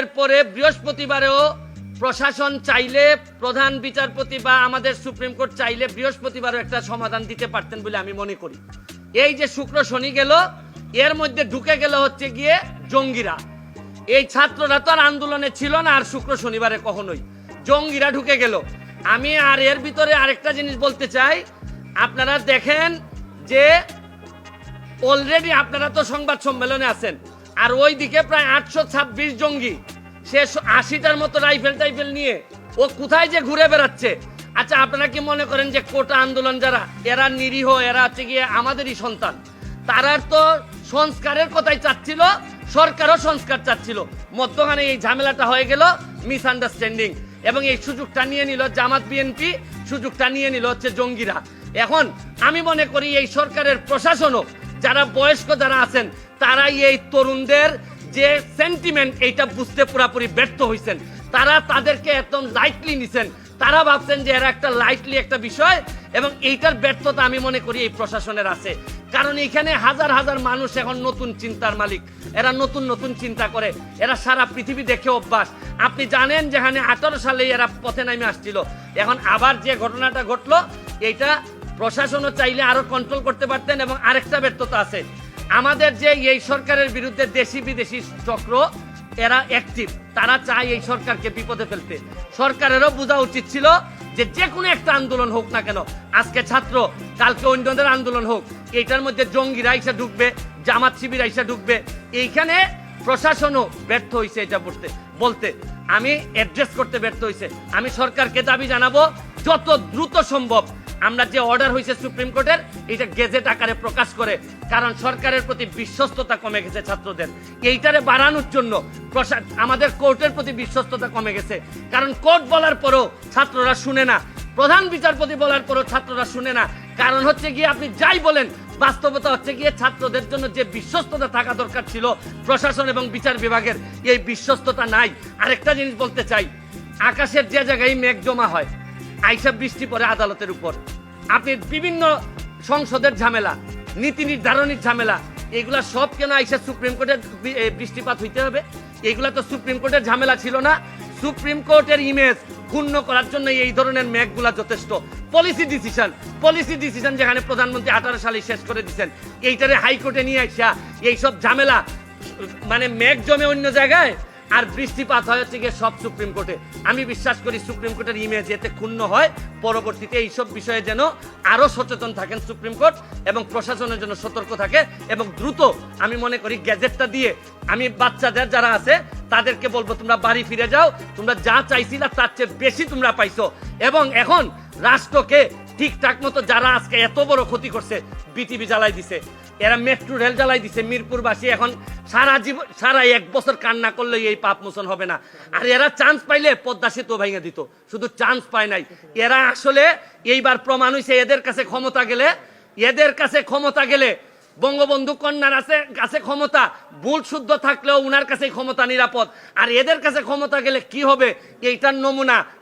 এরপরে বৃহস্পতিবারেও প্রশাসন চাইলে প্রধান বিচারপতি বা আমাদের সুপ্রিম কোর্ট চাইলে বৃহস্পতিবারও একটা সমাধান দিতে পারতেন বলে আমি মনে করি। এই যে শুক্র শনি গেল, এর মধ্যে ঢুকে গেল হচ্ছে গিয়ে জঙ্গিরা। এই ছাত্ররা তো আর আন্দোলনে ছিল না আর শুক্র শনিবারে কখনোই, জঙ্গিরা ঢুকে গেল। আমি আর এর ভিতরে আরেকটা জিনিস বলতে চাই, আপনারা দেখেন যে অলরেডি আপনারা তো সংবাদ সম্মেলনে আছেন, আর ওইদিকে প্রায় 826 জঙ্গি, সে 80টার মতো রাইফেল নিয়ে ও কোথায় যে ঘুরে বেড়াচ্ছে। আচ্ছা, আপনারা কি মনে করেন যে কোটা আন্দোলন যারা, এরা নিরীহ, এরা হচ্ছে গিয়ে আমাদেরই সন্তান? তারা তো সংস্কারের কথাই চাচ্ছিল, সরকারও সংস্কার চাচ্ছিল, মধ্যখানে এই ঝামেলাটা হয়ে গেল, মিসআন্ডারস্ট্যান্ডিং, এবং এই সুযোগটা নিয়ে নিল জামাত বিএনপি, সুযোগটা নিয়ে নিল হচ্ছে জঙ্গিরা। এখন আমি মনে করি এই সরকারের প্রশাসনও, যারা বয়স্ক যারা আছেন, তারাই এই তরুণদের যে সেন্টিমেন্ট এইটা বুঝতে পুরোপুরি ব্যর্থ হয়েছেন। তারা তাদেরকে একদম লাইটলি নিছেন, তারা ভাবছেন যে এরা একটা লাইটলি একটা বিষয়, এবং এইটার ব্যর্থতা আমি মনে করি এই প্রশাসনের আছে। কারণ এখানে হাজার হাজার মানুষ এখন নতুন চিন্তার মালিক, এরা নতুন নতুন চিন্তা করে, এরা সারা পৃথিবী দেখে অভ্যাস। আপনি জানেন যেখানে 18 সালে এরা পথে নামে আসছিল, এখন আবার যে ঘটনাটা ঘটলো, এইটা প্রশাসনও চাইলে আরো কন্ট্রোল করতে পারতেন। এবং আরেকটা ব্যর্থতা আছে, আমাদের যে এই সরকারের বিরুদ্ধে দেশি বিদেশি চক্র, এরা অ্যাক্টিভ, তারা চায় এই সরকারকে বিপদে ফেলতে। সরকারেরও বোঝা উচিত ছিল যে যে কোনো একটা আন্দোলন হোক না কেন, আজকে ছাত্র, কালকে অন্যদের আন্দোলন হোক, এইটার মধ্যে জঙ্গিরা আইসা ঢুকবে, জামাত শিবির আইসা ঢুকবে। এইখানে প্রশাসনও ব্যর্থ হয়েছে, এটা বলতে আমি অ্যাড্রেস করতে ব্যর্থ হয়েছে। আমি সরকারকে দাবি জানাবো, যত দ্রুত সম্ভব আমরা যে অর্ডার হয়েছে সুপ্রিম কোর্টের, এটা গেজেট আকারে প্রকাশ করে, কারণ সরকারের প্রতি বিশ্বস্ততা কমে গেছে ছাত্রদের। এইটারে বাড়ানোর জন্য আমাদের কোর্টের প্রতি বিশ্বস্ততা কমে গেছে, কারণ কোর্ট বলার পরও ছাত্ররা শুনে না, প্রধান বিচারপতি বলার পরও ছাত্ররা শুনে না। কারণ হচ্ছে গিয়ে আপনি যাই বলেন, বাস্তবতা হচ্ছে গিয়ে ছাত্রদের জন্য যে বিশ্বস্ততা থাকা দরকার ছিল প্রশাসন এবং বিচার বিভাগের, এই বিশ্বস্ততা নাই। আরেকটা জিনিস বলতে চাই, আকাশের যে জায়গায় মেঘ জমা হয়, আইসা বৃষ্টি পড়ে আদালতের উপর। আপনি বিভিন্ন সংসদের ঝামেলা, নীতি নির্ধারণের ঝামেলা, এগুলা সব কেন আইসা সুপ্রিম কোর্টের বৃষ্টিপাত হইতে হবে? এগুলা তো সুপ্রিম কোর্টের ঝামেলা ছিল না। সুপ্রিম কোর্টের ইমেজ ক্ষুণ্ণ করার জন্য এই ধরনের মেঘগুলা যথেষ্ট। পলিসি ডিসিশন যেখানে প্রধানমন্ত্রী 18 সালে শেষ করে দিচ্ছেন, এইটারে হাইকোর্টে নিয়ে আইসা এইসব ঝামেলা, মানে মেঘ জমে অন্য জায়গায় আর বৃষ্টিপাত হয় হচ্ছে গিয়ে সব সুপ্রিম কোর্টে। আমি বিশ্বাস করি সুপ্রিম কোর্টের ইমেজ এতে ক্ষুণ্ণ হয়, পরবর্তীতে এইসব বিষয়ে যেন আরো সচেতন থাকেন সুপ্রিম কোর্ট, এবং প্রশাসনের জন্য সতর্ক থাকে, এবং দ্রুত আমি মনে করি গ্যাজেটটা দিয়ে আমি বাচ্চাদের যারা আছে তাদেরকে বলবো, তোমরা বাড়ি ফিরে যাও, তোমরা যা চাইছিলা তার চেয়ে বেশি তোমরা পাইছো। এবং এখন রাষ্ট্রকে ঠিকঠাক মতো, যারা আজকে এত বড় ক্ষতি করছে, বিটিভি জ্বালাই দিছে, এরা মেট্রো রেল জ্বালাই দিছে, মিরপুরবাসী এখন সারা 1 বছর কান্না করলে এই পাপ মোচন হবে না। আর এরা চান্স পাইলে পদ্মা সেতু ভেঙে দিত, শুধু চান্স পায় নাই। এরা আসলে এইবার প্রমাণ হয়েছে, এদের কাছে ক্ষমতা গেলে বঙ্গবন্ধু কন্যার কাছে ক্ষমতা ভুল শুদ্ধ থাকলেও উনার কাছে ক্ষমতা নিরাপদ, আর এদের কাছে ক্ষমতা গেলে কি হবে এইটার নমুনা